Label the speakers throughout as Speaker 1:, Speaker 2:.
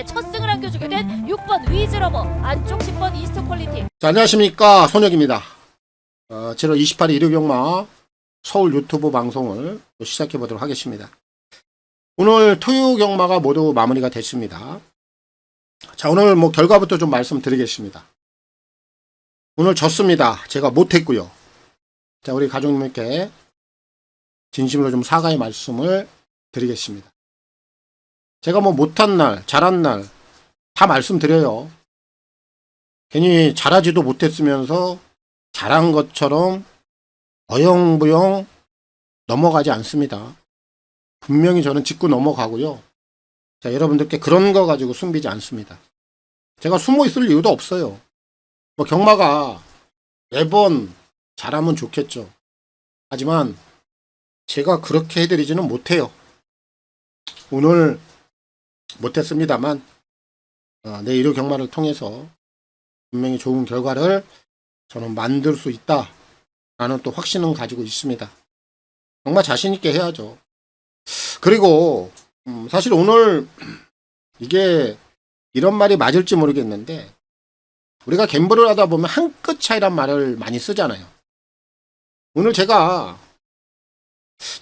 Speaker 1: 이제 첫 승을 안겨주게 된 6번 위즈러버, 안쪽 10번 이스트 퀄리티.
Speaker 2: 자, 안녕하십니까, 손혁입니다. 7월 28일 일요경마 서울 유튜브 방송을 시작해 보도록 하겠습니다. 오늘 토요 경마가 모두 마무리가 됐습니다. 자, 오늘 결과부터 좀 말씀드리겠습니다. 오늘 졌습니다. 제가 못했고요. 자, 우리 가족님께 진심으로 좀 사과의 말씀을 드리겠습니다. 제가 못한 날, 잘한 날 다 말씀드려요. 괜히 잘하지도 못했으면서 잘한 것처럼 어영부영 넘어가지 않습니다. 분명히 저는 짚고 넘어가고요. 자, 여러분들께 그런 거 가지고 숨기지 않습니다. 제가 숨어 있을 이유도 없어요. 경마가 매번 잘하면 좋겠죠. 하지만 제가 그렇게 해드리지는 못해요. 오늘 못했습니다만 내 일요 경마를 통해서 분명히 좋은 결과를 저는 만들 수 있다라는 또 확신은 가지고 있습니다. 정말 자신 있게 해야죠. 그리고 사실 오늘 이게 이런 말이 맞을지 모르겠는데, 우리가 갬블을 하다 보면 한 끗 차이란 말을 많이 쓰잖아요. 오늘 제가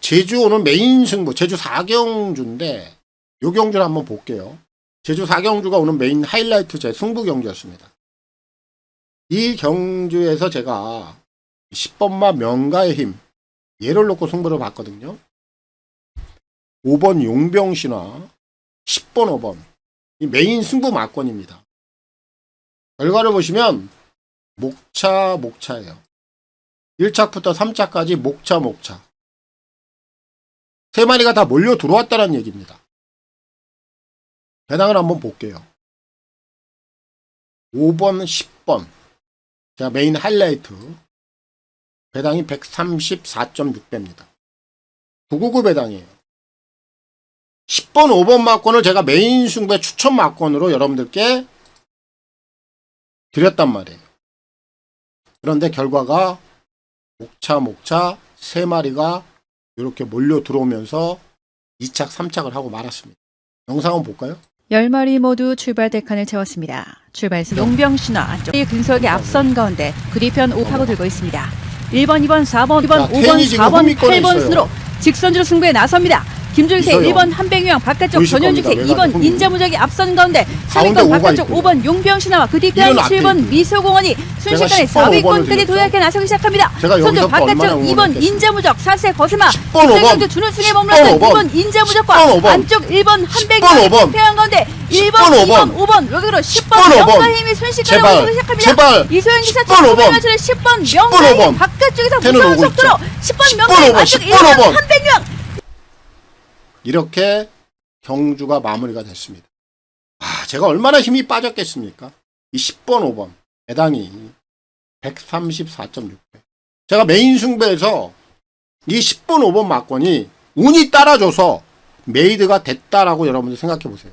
Speaker 2: 제주 오늘 메인 승부, 제주 4경주인데 요 경주를 한번 볼게요. 제주 4경주가 오늘 메인 하이라이트 제 승부 경주였습니다. 이 경주에서 제가 10번마 명가의 힘, 얘를 놓고 승부를 봤거든요. 5번 용병신화, 10번 5번 이 메인 승부 막권입니다. 결과를 보시면 목차예요. 1착부터 3착까지 목차. 세 마리가 다 몰려 들어왔다는 얘기입니다. 배당을 한번 볼게요. 5번, 10번. 자, 메인 하이라이트. 배당이 134.6배입니다. 999 배당이에요. 10번, 5번 막권을 제가 메인 승부의 추천 막권으로 여러분들께 드렸단 말이에요. 그런데 결과가 목차 세 마리가 이렇게 몰려 들어오면서 2착, 3착을 하고 말았습니다. 영상 한번 볼까요?
Speaker 3: 10마리 모두 출발 대칸을 채웠습니다. 출발선 용병신화 안쪽 근석이 앞선 가운데 그뒤편 5파고 들고 있습니다. 1번, 2번, 4번, 2번, 5번, 4번, 8번 순으로 직선주로 승부에 나섭니다. 김줄세 1번 한백유황 바깥쪽 전현주세 2번 인자무적이 앞선 가운데 3위권 바깥쪽 5번 용병신화와 그 뒤편 7번 미소공원이 순식간에 4위권까지 도약해 나서기 시작합니다. 선두 바깥쪽 2번 인자무적 4세 거스마 직선경주 준우승에 머물렀던 2번 인자무적과 안쪽 1번 한백유황이 패한 가운데 1번, 2번, 5번 여기로 10번 명가힘이 순식간에 올라오기 시작합니다. 이소영 기사 10번 명가힘 바깥쪽에서 무서운 속도로 10번 명가힘 안쪽 1번 한백유황
Speaker 2: 이렇게 경주가 마무리가 됐습니다. 제가 얼마나 힘이 빠졌겠습니까? 이 10번, 5번 배당이 134.6배. 제가 메인 승부에서 이 10번, 5번 막권이 운이 따라줘서 메이드가 됐다라고 여러분들 생각해 보세요.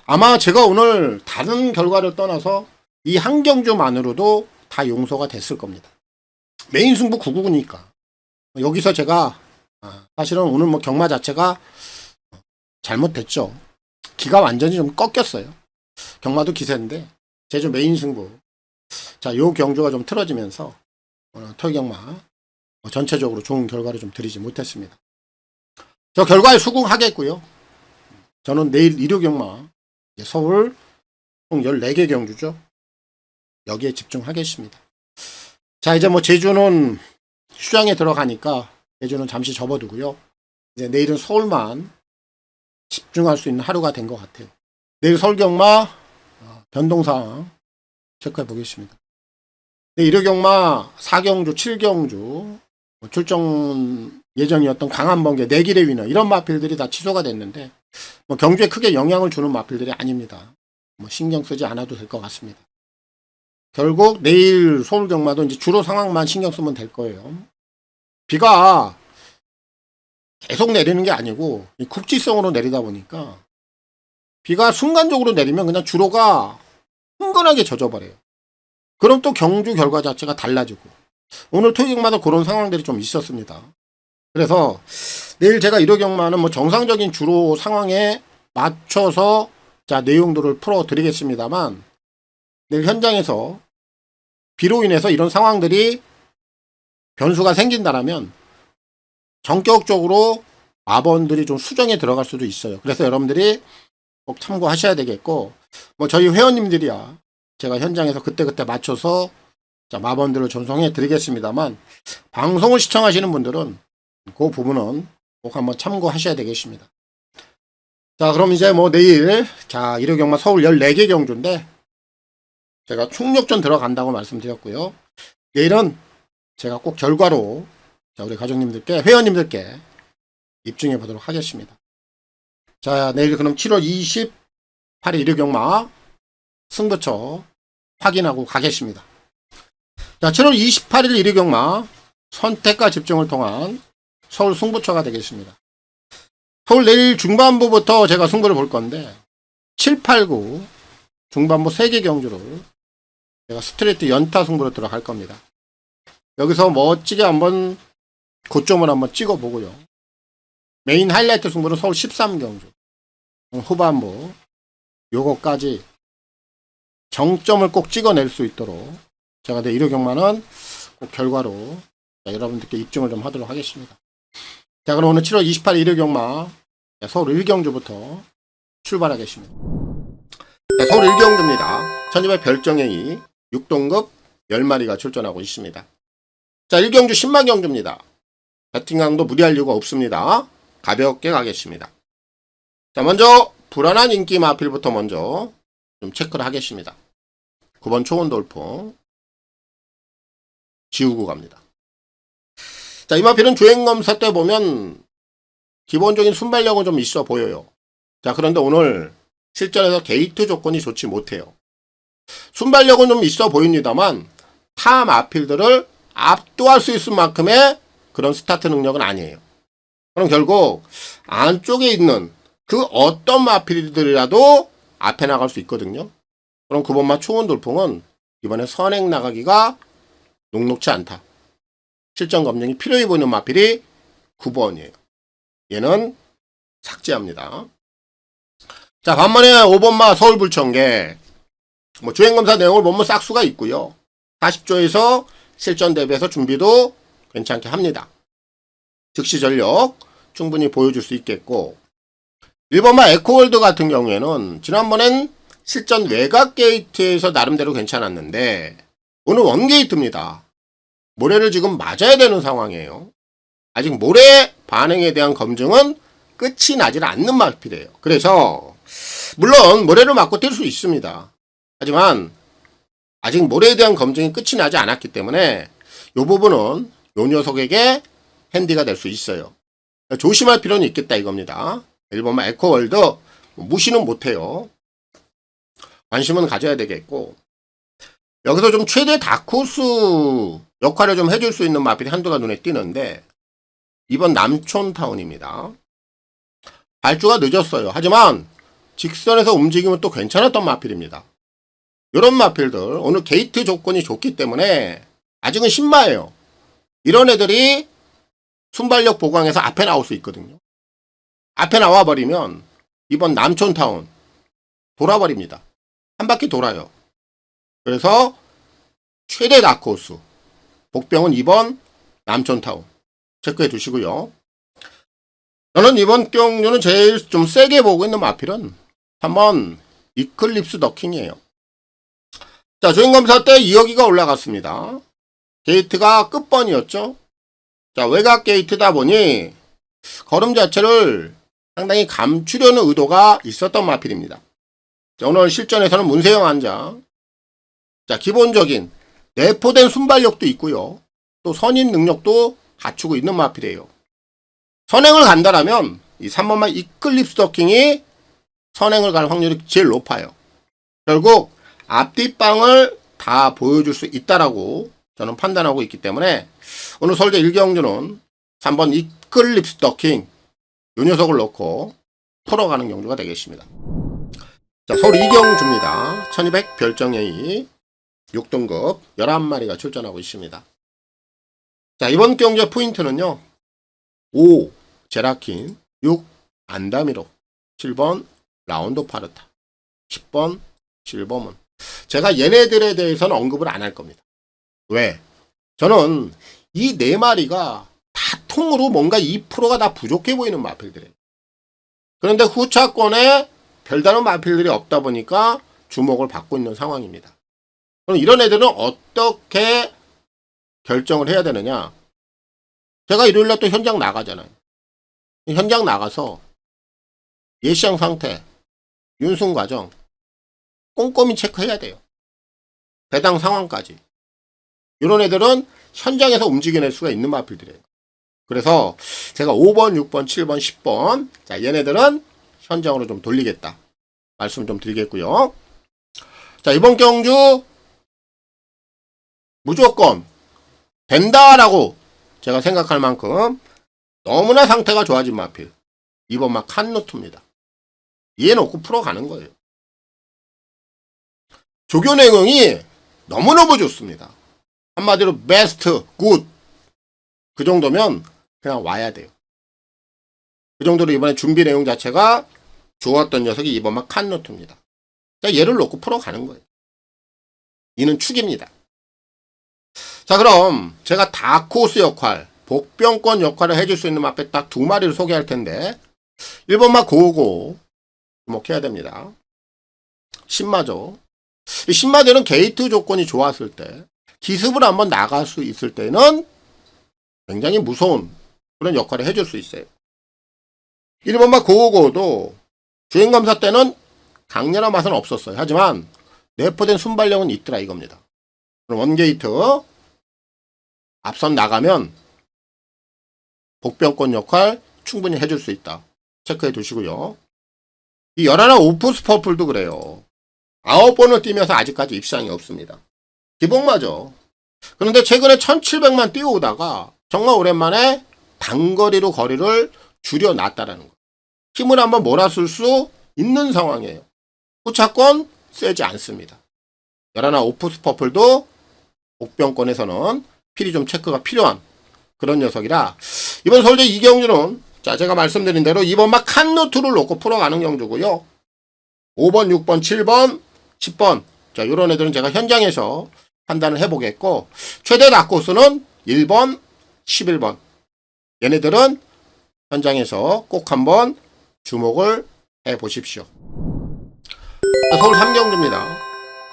Speaker 2: 아마 제가 오늘 다른 결과를 떠나서 이 한 경주만으로도 다 용서가 됐을 겁니다. 메인 승부 999니까. 여기서 제가 사실은 오늘 경마 자체가 잘못됐죠. 기가 완전히 좀 꺾였어요. 경마도 기세인데 제주 메인 승부. 자, 요 경주가 좀 틀어지면서 토요 경마 전체적으로 좋은 결과를 좀 드리지 못했습니다. 저 결과에 수긍하겠고요. 저는 내일 일요 경마 서울 총 14개 경주죠. 여기에 집중하겠습니다. 자, 이제 제주는 휴양에 들어가니까 제주는 잠시 접어두고요. 이제 내일은 서울만 집중할 수 있는 하루가 된 것 같아요. 내일 서울 경마 변동사항 체크해 보겠습니다. 일요 경마 4경주, 7경주 출정 예정이었던 강한번개, 내길의 위너 이런 마필들이 다 취소가 됐는데 경주에 크게 영향을 주는 마필들이 아닙니다. 신경 쓰지 않아도 될 것 같습니다. 결국 내일 서울 경마도 이제 주로 상황만 신경 쓰면 될 거예요. 비가 계속 내리는 게 아니고 국지성으로 내리다 보니까 비가 순간적으로 내리면 그냥 주로가 흥건하게 젖어버려요. 그럼 또 경주 결과 자체가 달라지고 오늘 토요일마다 그런 상황들이 좀 있었습니다. 그래서 내일 제가 일요 경마는 정상적인 주로 상황에 맞춰서 자, 내용들을 풀어드리겠습니다만, 내일 현장에서 비로 인해서 이런 상황들이 변수가 생긴다라면 전격적으로 마번들이 좀 수정에 들어갈 수도 있어요. 그래서 여러분들이 꼭 참고하셔야 되겠고, 뭐 저희 회원님들이야 제가 현장에서 그때그때 맞춰서 자, 마번들을 전송해 드리겠습니다만, 방송을 시청하시는 분들은 그 부분은 꼭 한번 참고하셔야 되겠습니다. 자, 그럼 이제 뭐 내일, 자, 일요경마 서울 14개 경주인데, 제가 충력전 들어간다고 말씀드렸고요. 내일은 제가 꼭 결과로, 자, 우리 가족님들께, 회원님들께 입증해 보도록 하겠습니다. 자, 내일 그럼 7월 28일 일요경마 승부처 확인하고 가겠습니다. 자, 7월 28일 일요경마 선택과 집중을 통한 서울 승부처가 되겠습니다. 서울 내일 중반부부터 제가 승부를 볼 건데 7, 8, 9 중반부 3개 경주를 제가 스트레이트 연타 승부로 들어갈 겁니다. 여기서 멋지게 한번 고점을 한번 찍어보고요. 메인 하이라이트 승부는 서울 13경주 후반부 요거까지 정점을 꼭 찍어낼 수 있도록 제가 내 일요경마는 꼭 결과로 여러분들께 입증을 좀 하도록 하겠습니다. 자, 그럼 오늘 7월 28일 일요경마 서울 1경주부터 출발하겠습니다. 자, 서울 1경주입니다. 1200 별정행이 6동급 10마리가 출전하고 있습니다. 자, 1경주 10만 경주입니다. 배팅강도 무리할 이유가 없습니다. 가볍게 가겠습니다. 자, 먼저 불안한 인기 마필부터 먼저 좀 체크를 하겠습니다. 9번 초원돌풍 지우고 갑니다. 자, 이 마필은 주행검사 때 보면 기본적인 순발력은 좀 있어 보여요. 자, 그런데 오늘 실전에서 게이트 조건이 좋지 못해요. 순발력은 좀 있어 보입니다만 타 마필들을 압도할 수 있을 만큼의 그런 스타트 능력은 아니에요. 그럼 결국 안쪽에 있는 그 어떤 마필들이라도 앞에 나갈 수 있거든요. 그럼 9번마 초원돌풍은 이번에 선행 나가기가 녹록치 않다. 실전 검증이 필요해 보이는 마필이 9번이에요. 얘는 삭제합니다. 자, 반면에 5번마 서울불청객 뭐 주행검사 내용을 보면 싹수가 있고요. 40조에서 실전 대비해서 준비도 괜찮게 합니다. 즉시 전력 충분히 보여줄 수 있겠고, 1번마 에코월드 같은 경우에는 지난번엔 실전 외곽 게이트에서 나름대로 괜찮았는데 오늘 원게이트입니다. 모래를 지금 맞아야 되는 상황이에요. 아직 모래 반응에 대한 검증은 끝이 나질 않는 마필이에요. 그래서 물론 모래를 맞고 뛸 수 있습니다. 하지만 아직 모래에 대한 검증이 끝이 나지 않았기 때문에 이 부분은 이 녀석에게 핸디가 될 수 있어요. 조심할 필요는 있겠다 이겁니다. 1번만 에코월드 무시는 못해요. 관심은 가져야 되겠고, 여기서 좀 최대 다크호스 역할을 좀 해줄 수 있는 마필이 한두가 눈에 띄는데 2번 남촌타운입니다. 발주가 늦었어요. 하지만 직선에서 움직이면 또 괜찮았던 마필입니다. 이런 마필들 오늘 게이트 조건이 좋기 때문에 아직은 신마예요. 이런 애들이 순발력 보강해서 앞에 나올 수 있거든요. 앞에 나와버리면 이번 남촌타운 돌아버립니다. 한 바퀴 돌아요. 그래서 최대 다크호스 복병은 2번 남촌타운 체크해 두시고요. 저는 이번 경주는 제일 좀 세게 보고 있는 마필은 3번 이클립스 더킹이에요. 자, 주행검사 때 2억이가 올라갔습니다. 게이트가 끝번이었죠. 자, 외곽 게이트다 보니 걸음 자체를 상당히 감추려는 의도가 있었던 마필입니다. 자, 오늘 실전에서는 문세영 한장. 자, 기본적인 내포된 순발력도 있고요. 또 선임 능력도 갖추고 있는 마필이에요. 선행을 간다라면 이 3번만 이클립스 더킹이 선행을 갈 확률이 제일 높아요. 결국 앞뒷방을 다 보여줄 수 있다라고 저는 판단하고 있기 때문에 오늘 서울대 1경주는 3번 이클립스 더킹 이 녀석을 넣고 풀어가는 경주가 되겠습니다. 자, 서울 2경주입니다. 1200 별정A 6등급 11마리가 출전하고 있습니다. 자, 이번 경주의 포인트는요. 5 제라킨, 6 안다미로, 7번 라운드 파르타. 10번, 7번은 제가 얘네들에 대해서는 언급을 안 할 겁니다. 왜? 저는 이 네 마리가 다 통으로 뭔가 2%가 다 부족해 보이는 마필들이에요. 그런데 후차권에 별다른 마필들이 없다 보니까 주목을 받고 있는 상황입니다. 그럼 이런 애들은 어떻게 결정을 해야 되느냐? 제가 일요일날 또 현장 나가잖아요. 현장 나가서 예시장 상태, 윤승 과정 꼼꼼히 체크해야 돼요. 배당 상황까지. 이런 애들은 현장에서 움직여낼 수가 있는 마필들이에요. 그래서 제가 5번, 6번, 7번, 10번 자 얘네들은 현장으로 좀 돌리겠다. 말씀 좀 드리겠고요. 자 이번 경주 무조건 된다라고 제가 생각할 만큼 너무나 상태가 좋아진 마필 2번 막 칸노트입니다. 이해놓고 풀어가는 거예요. 조교 내용이 너무너무 좋습니다. 한마디로 베스트, 굿. 그 정도면 그냥 와야 돼요. 그 정도로 이번에 준비 내용 자체가 좋았던 녀석이 이번 막 칸노트입니다. 자, 얘를 놓고 풀어가는 거예요. 이는 축입니다. 자, 그럼 제가 다크호스 역할, 복병권 역할을 해줄 수 있는 앞에 딱 두 마리를 소개할 텐데 1번 막 고고 주목해야 됩니다. 신마죠. 이 신마들은 게이트 조건이 좋았을 때 기습을 한번 나갈 수 있을 때는 굉장히 무서운 그런 역할을 해줄 수 있어요. 1번 막 고고도 주행검사 때는 강렬한 맛은 없었어요. 하지만 내포된 순발력은 있더라 이겁니다. 그럼 원게이트 앞선 나가면 복병권 역할 충분히 해줄 수 있다. 체크해 두시고요. 이 11 오프스 퍼플도 그래요. 9번을 뛰면서 아직까지 입상이 없습니다. 기복마죠. 그런데 최근에 1700만 뛰어오다가 정말 오랜만에 단거리로 거리를 줄여놨다라는 거. 힘을 한번 몰아쓸 수 있는 상황이에요. 후차권 세지 않습니다. 11 오프스 퍼플도 복병권에서는 필히 좀 체크가 필요한 그런 녀석이라 이번 서울대 이 경주는 자 제가 말씀드린 대로 이번 막 칸노트를 놓고 풀어가는 경주고요. 5번, 6번, 7번, 10번 자 요런 애들은 제가 현장에서 판단을 해보겠고 최대 다크호스는 1번, 11번 얘네들은 현장에서 꼭 한번 주목을 해보십시오. 서울 3경주입니다.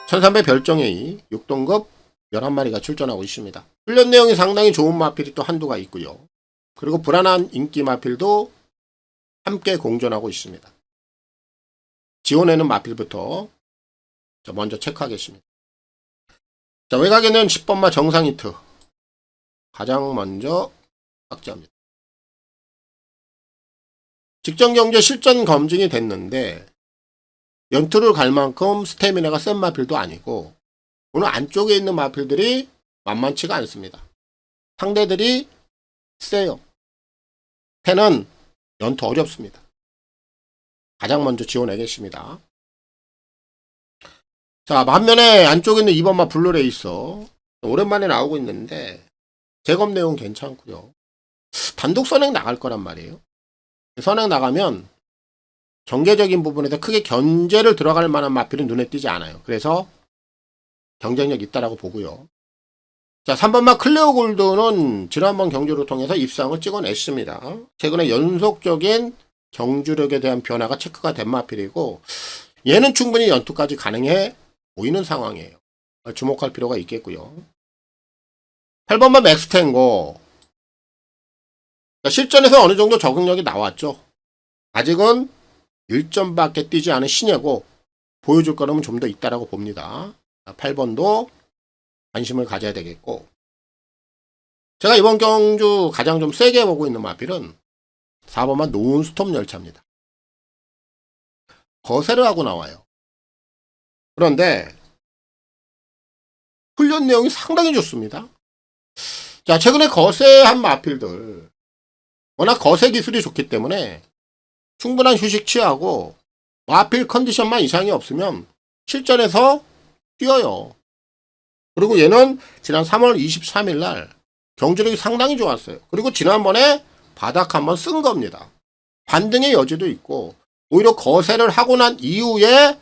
Speaker 2: 1300 별정A 6등급 11마리가 출전하고 있습니다. 훈련 내용이 상당히 좋은 마필이 또 한두가 있고요. 그리고 불안한 인기 마필도 함께 공존하고 있습니다. 지원에는 마필부터 먼저 체크하겠습니다. 자, 외곽에는 10번마 정상 히트 가장 먼저 확정합니다. 직전 경주에 실전 검증이 됐는데 연투를 갈 만큼 스태미나가 센 마필도 아니고 오늘 안쪽에 있는 마필들이 만만치가 않습니다. 상대들이 세요. 패는 연투 어렵습니다. 가장 먼저 지원하겠습니다. 자, 반면에 안쪽에 있는 2번마 블루레이서 오랜만에 나오고 있는데 재검 내용 괜찮고요. 단독 선행 나갈 거란 말이에요. 선행 나가면 전개적인 부분에서 크게 견제를 들어갈 만한 마필은 눈에 띄지 않아요. 그래서 경쟁력 있다라고 보고요. 자, 3번마 클레오 골드는 지난번 경주를 통해서 입상을 찍어냈습니다. 최근에 연속적인 경주력에 대한 변화가 체크가 된 마필이고 얘는 충분히 연투까지 가능해 보이는 상황이에요. 주목할 필요가 있겠고요. 8번마 맥스탱고 실전에서 어느 정도 적응력이 나왔죠. 아직은 1점밖에 뛰지 않은 신예고 보여줄 거라면 좀 더 있다라고 봅니다. 8번도 관심을 가져야 되겠고 제가 이번 경주 가장 좀 세게 보고 있는 마필은 4번만 논스톱 열차입니다. 거세를 하고 나와요. 그런데 훈련 내용이 상당히 좋습니다. 자, 최근에 거세한 마필들 워낙 거세 기술이 좋기 때문에 충분한 휴식 취하고 마필 컨디션만 이상이 없으면 실전에서 뛰어요. 그리고 얘는 지난 3월 23일 날 경주력이 상당히 좋았어요. 그리고 지난번에 바닥 한번 쓴 겁니다. 반등의 여지도 있고 오히려 거세를 하고 난 이후에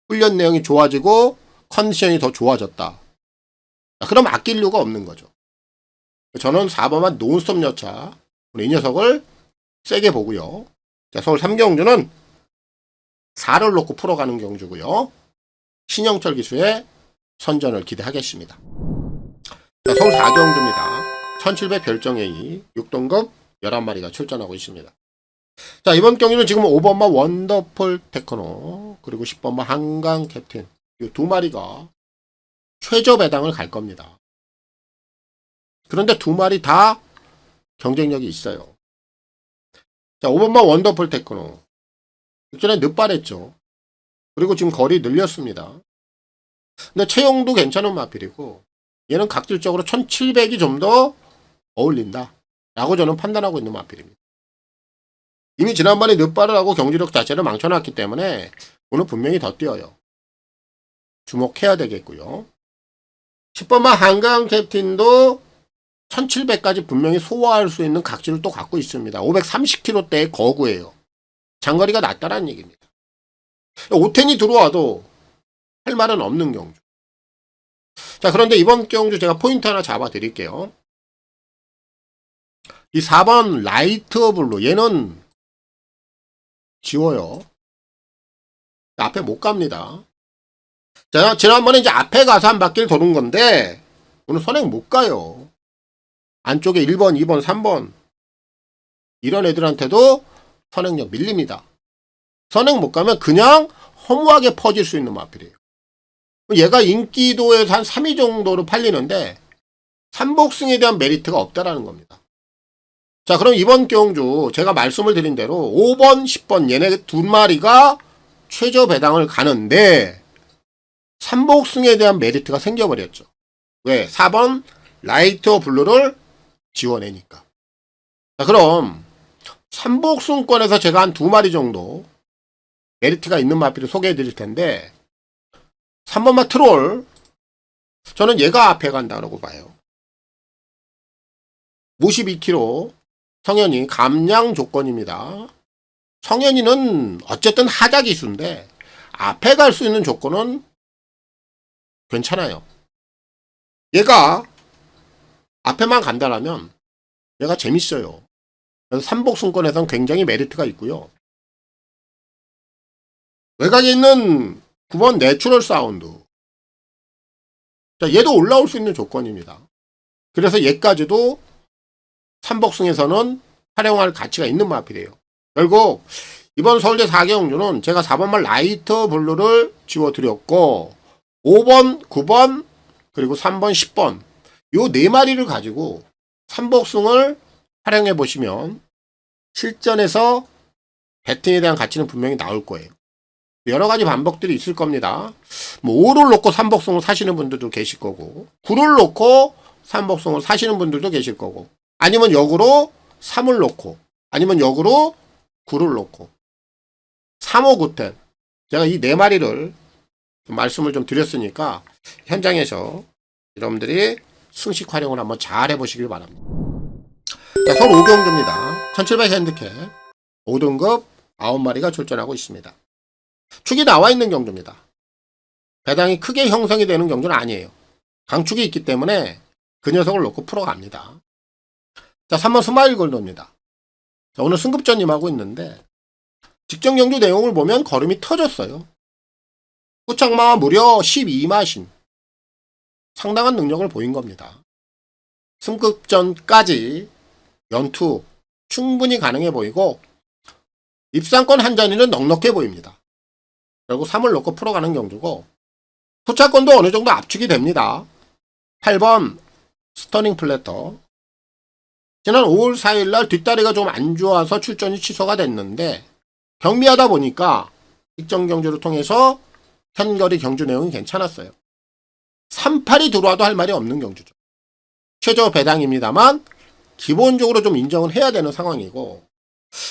Speaker 2: 훈련 내용이 좋아지고 컨디션이 더 좋아졌다. 그럼 아낄 이유가 없는 거죠. 저는 4번만 논스톱 여차. 이 녀석을 세게 보고요. 자, 서울 3경주는 4를 놓고 풀어가는 경주고요. 신영철 기수의 선전을 기대하겠습니다. 자, 서울 4경주입니다. 1700 별정A 6등급 11마리가 출전하고 있습니다. 자, 이번 경기는 지금 5번마 원더풀 테크노 그리고 10번마 한강 캡틴 이 두 마리가 최저 배당을 갈 겁니다. 그런데 두 마리 다 경쟁력이 있어요. 자, 5번마 원더풀 테크노 직전에 늦발했죠. 그리고 지금 거리 늘렸습니다. 근데 체형도 괜찮은 마필이고 얘는 각질적으로 1700이 좀 더 어울린다 라고 저는 판단하고 있는 마필입니다. 이미 지난번에 늦발을 하고 경지력 자체를 망쳐놨기 때문에 오늘 분명히 더 뛰어요. 주목해야 되겠고요. 10번마 한강 캡틴도 1700까지 분명히 소화할 수 있는 각질을 또 갖고 있습니다. 530km대의 거구예요. 장거리가 낮다라는 얘기입니다. 5텐이 들어와도 할 말은 없는 경주. 자, 그런데 이번 경주 제가 포인트 하나 잡아 드릴게요. 이 4번 라이트 블루 얘는 지워요. 앞에 못 갑니다. 자, 지난번에 이제 앞에 가서 한 바퀴를 도는 건데 오늘 선행 못 가요. 안쪽에 1번, 2번, 3번 이런 애들한테도 선행력 밀립니다. 선행 못 가면 그냥 허무하게 퍼질 수 있는 마필이에요. 얘가 인기도에서 한 3위 정도로 팔리는데 삼복승에 대한 메리트가 없다라는 겁니다. 자, 그럼 이번 경주 제가 말씀을 드린 대로 5번, 10번 얘네 두 마리가 최저 배당을 가는데 삼복승에 대한 메리트가 생겨버렸죠. 왜? 4번 라이트 블루를 지원해니까. 자, 그럼 삼복승권에서 제가 한 두 마리 정도 메리트가 있는 마필을 소개해 드릴 텐데 3번마 트롤 저는 얘가 앞에 간다고 봐요. 52kg 성현이 감량 조건입니다. 성현이는 어쨌든 하자 기수인데 앞에 갈 수 있는 조건은 괜찮아요. 얘가 앞에만 간다라면 얘가 재밌어요. 그래서 삼복승권에선 굉장히 메리트가 있고요. 외곽에 있는 9번 내추럴 사운드. 자, 얘도 올라올 수 있는 조건입니다. 그래서 얘까지도 삼복승에서는 활용할 가치가 있는 마필이에요. 결국 이번 서울대 4경주는 제가 4번말 라이트 블루를 지워드렸고 5번, 9번, 그리고 3번, 10번 요 네 마리를 가지고 삼복승을 활용해 보시면 실전에서 배팅에 대한 가치는 분명히 나올 거예요. 여러 가지 방법들이 있을 겁니다. 뭐 5를 놓고 삼복승을 사시는 분들도 계실 거고 9를 놓고 삼복승을 사시는 분들도 계실 거고 아니면 역으로 3을 놓고 아니면 역으로 9를 놓고 3, 5, 9텐 제가 이 네 마리를 말씀을 좀 드렸으니까 현장에서 여러분들이 승식 활용을 한번 잘 해보시길 바랍니다. 자, 서울 5경주입니다. 1700 핸드캡 5등급 9마리가 출전하고 있습니다. 축이 나와 있는 경주입니다. 배당이 크게 형성이 되는 경주는 아니에요. 강축이 있기 때문에 그 녀석을 놓고 풀어갑니다. 자, 3번 스마일 골드입니다. 자, 오늘 승급전임 하고 있는데 직전 경주 내용을 보면 걸음이 터졌어요. 후착마와 무려 12마신 상당한 능력을 보인 겁니다. 승급전까지 연투 충분히 가능해 보이고 입상권 한 자리는 넉넉해 보입니다. 결국 3을 놓고 풀어가는 경주고 후차권도 어느 정도 압축이 됩니다. 8번 스터닝 플래터 지난 5월 4일날 뒷다리가 좀 안 좋아서 출전이 취소가 됐는데 경미하다 보니까 직전 경주를 통해서 현거리 경주 내용이 괜찮았어요. 38이 들어와도 할 말이 없는 경주죠. 최저 배당입니다만 기본적으로 좀 인정은 해야 되는 상황이고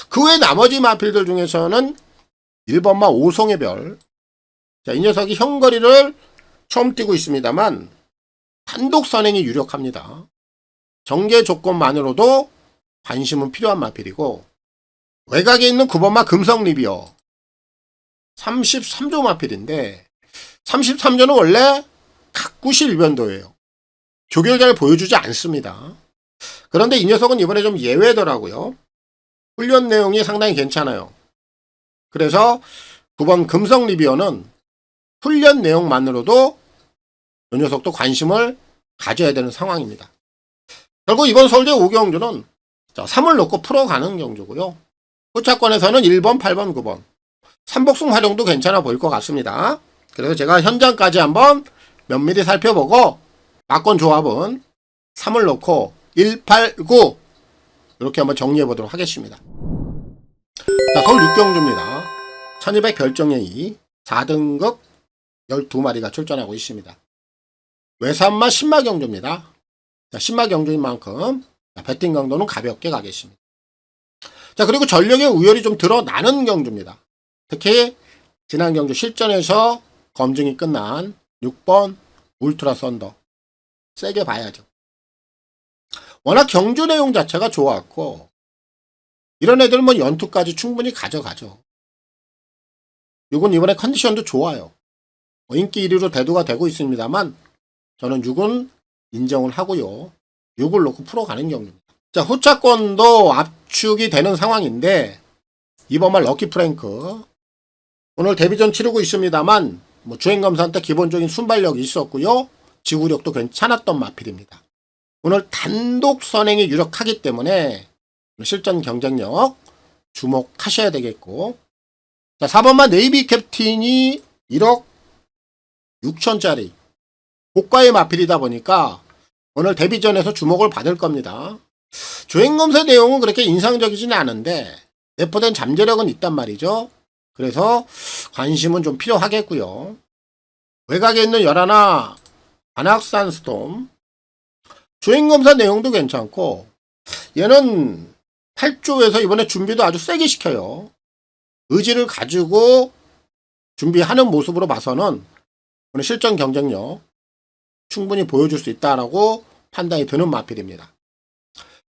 Speaker 2: 그 외 나머지 마필들 중에서는 1번마 오송의 별. 자, 이 녀석이 현거리를 처음 뛰고 있습니다만 단독 선행이 유력합니다. 정계 조건만으로도 관심은 필요한 마필이고 외곽에 있는 9번마 금성 리비어 33조 마필인데 33조는 원래 각구시 일변도예요. 조결자를 보여주지 않습니다. 그런데 이 녀석은 이번에 좀 예외더라고요. 훈련 내용이 상당히 괜찮아요. 그래서 9번 금성 리비어는 훈련 내용만으로도 이 녀석도 관심을 가져야 되는 상황입니다. 결국 이번 서울대 5경주는 3을 넣고 풀어가는 경주고요. 후차권에서는 1번, 8번, 9번 3복승 활용도 괜찮아 보일 것 같습니다. 그래서 제가 현장까지 한번 면밀히 살펴보고 막권 조합은 3을 넣고 1, 8, 9 이렇게 한번 정리해 보도록 하겠습니다. 자, 서울 6경주입니다. 1200 결정예의 4등급 12마리가 출전하고 있습니다. 외산마 신마 경주입니다. 자, 신마 경주인 만큼 배팅 강도는 가볍게 가겠습니다. 자, 그리고 전력의 우열이 좀 드러나는 경주입니다. 특히 지난 경주 실전에서 검증이 끝난 6번 울트라 썬더 세게 봐야죠. 워낙 경주 내용 자체가 좋았고 이런 애들 뭐 연투까지 충분히 가져가죠. 6은 이번에 컨디션도 좋아요. 인기 1위로 대두가 되고 있습니다만 저는 6은 인정을 하고요. 6을 놓고 풀어가는 경주입니다. 자, 후차권도 압축이 되는 상황인데 이번만 럭키 프랭크 오늘 데뷔전 치르고 있습니다만 뭐 주행검사 때 기본적인 순발력이 있었고요. 지구력도 괜찮았던 마필입니다. 오늘 단독 선행이 유력하기 때문에 실전 경쟁력 주목하셔야 되겠고, 자, 4번만 네이비 캡틴이 1억 6천짜리 고가의 마필이다 보니까 오늘 데뷔전에서 주목을 받을 겁니다. 주행검사 내용은 그렇게 인상적이지는 않은데 내포된 잠재력은 있단 말이죠. 그래서 관심은 좀 필요하겠고요. 외곽에 있는 열하나 관악산 스톰 주행검사 내용도 괜찮고 얘는 8조에서 이번에 준비도 아주 세게 시켜요. 의지를 가지고 준비하는 모습으로 봐서는 오늘 실전 경쟁력 충분히 보여줄 수 있다라고 판단이 드는 마필입니다.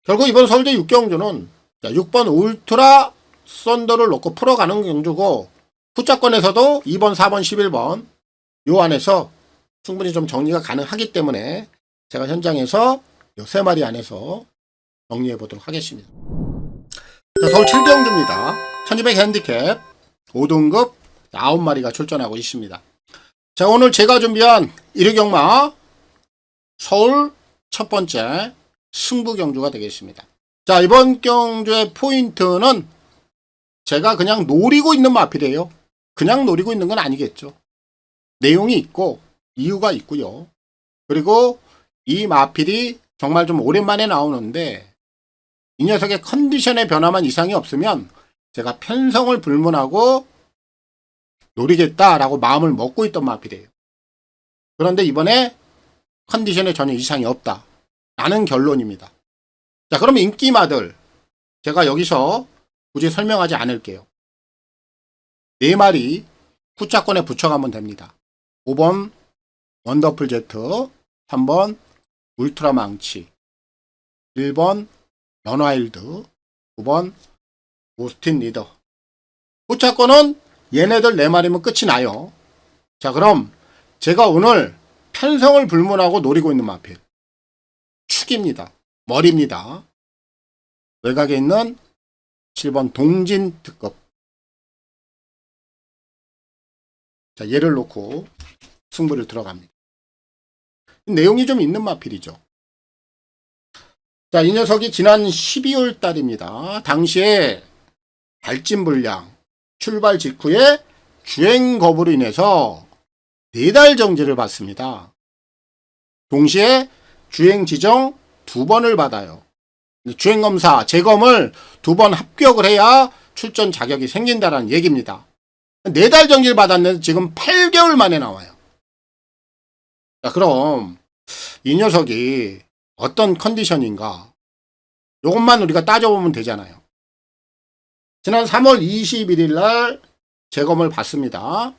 Speaker 2: 결국 이번 서울대 6경주는 6번 울트라 썬더를 놓고 풀어가는 경주고 후차권에서도 2번, 4번, 11번 요 안에서 충분히 좀 정리가 가능하기 때문에 제가 현장에서 요 3마리 안에서 정리해 보도록 하겠습니다. 자, 서울 7경주입니다. 1200 핸디캡 5등급 9마리가 출전하고 있습니다. 자, 오늘 제가 준비한 1위 경마 서울 첫 번째 승부 경주가 되겠습니다. 자, 이번 경주의 포인트는 제가 그냥 노리고 있는 마필이에요. 그냥 노리고 있는 건 아니겠죠. 내용이 있고 이유가 있고요. 그리고 이 마필이 정말 좀 오랜만에 나오는데 이 녀석의 컨디션의 변화만 이상이 없으면 제가 편성을 불문하고 노리겠다라고 마음을 먹고 있던 마필이에요. 그런데 이번에 컨디션에 전혀 이상이 없다 라는 결론입니다. 자, 그럼 인기마들 제가 여기서 굳이 설명하지 않을게요. 4마리 후차권에 붙여가면 됩니다. 5번 원더풀 제트, 3번 울트라 망치, 1번 연와일드, 9번 오스틴 리더. 후차권은 얘네들 4마리면 끝이 나요. 자, 그럼 제가 오늘 편성을 불문하고 노리고 있는 마필 축입니다. 머리입니다. 외곽에 있는 7번 동진 특급. 자, 얘를 놓고 승부를 들어갑니다. 내용이 좀 있는 마필이죠. 자, 이 녀석이 지난 12월 달입니다. 당시에 발진 불량, 출발 직후에 주행 거부로 인해서 4달 정지를 받습니다. 동시에 주행 지정 2번을 받아요. 주행검사, 재검을 2번 합격을 해야 출전 자격이 생긴다는 얘기입니다. 4달 정지를 받았는데 지금 8개월 만에 나와요. 자, 그럼 이 녀석이 어떤 컨디션인가? 이것만 우리가 따져보면 되잖아요. 지난 3월 21일 날 재검을 받습니다.